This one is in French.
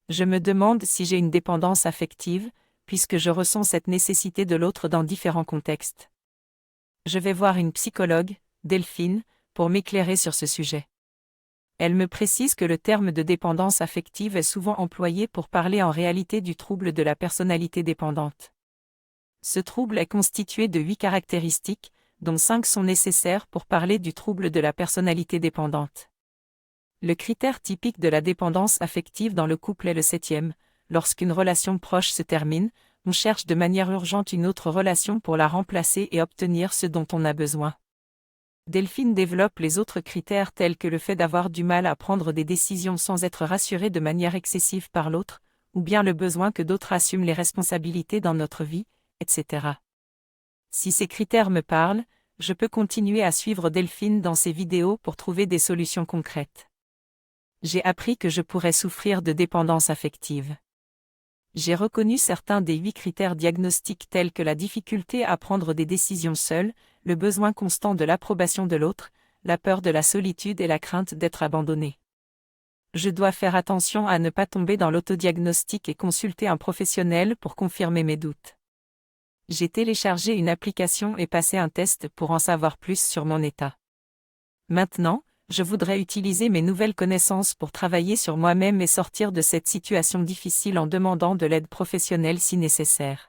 Je me demande si j'ai une dépendance affective, puisque je ressens cette nécessité de l'autre dans différents contextes. Je vais voir une psychologue, Delphine, pour m'éclairer sur ce sujet. Elle me précise que le terme de dépendance affective est souvent employé pour parler en réalité du trouble de la personnalité dépendante. Ce trouble est constitué de 8 caractéristiques, dont 5 sont nécessaires pour parler du trouble de la personnalité dépendante. Le critère typique de la dépendance affective dans le couple est le 7e. Lorsqu'une relation proche se termine, on cherche de manière urgente une autre relation pour la remplacer et obtenir ce dont on a besoin. Delphine développe les autres critères tels que le fait d'avoir du mal à prendre des décisions sans être rassuré de manière excessive par l'autre, ou bien le besoin que d'autres assument les responsabilités dans notre vie, etc. Si ces critères me parlent, je peux continuer à suivre Delphine dans ses vidéos pour trouver des solutions concrètes. J'ai appris que je pourrais souffrir de dépendance affective. J'ai reconnu certains des 8 critères diagnostiques tels que la difficulté à prendre des décisions seule, le besoin constant de l'approbation de l'autre, la peur de la solitude et la crainte d'être abandonné. Je dois faire attention à ne pas tomber dans l'autodiagnostic et consulter un professionnel pour confirmer mes doutes. J'ai téléchargé une application et passé un test pour en savoir plus sur mon état. Maintenant, je voudrais utiliser mes nouvelles connaissances pour travailler sur moi-même et sortir de cette situation difficile en demandant de l'aide professionnelle si nécessaire.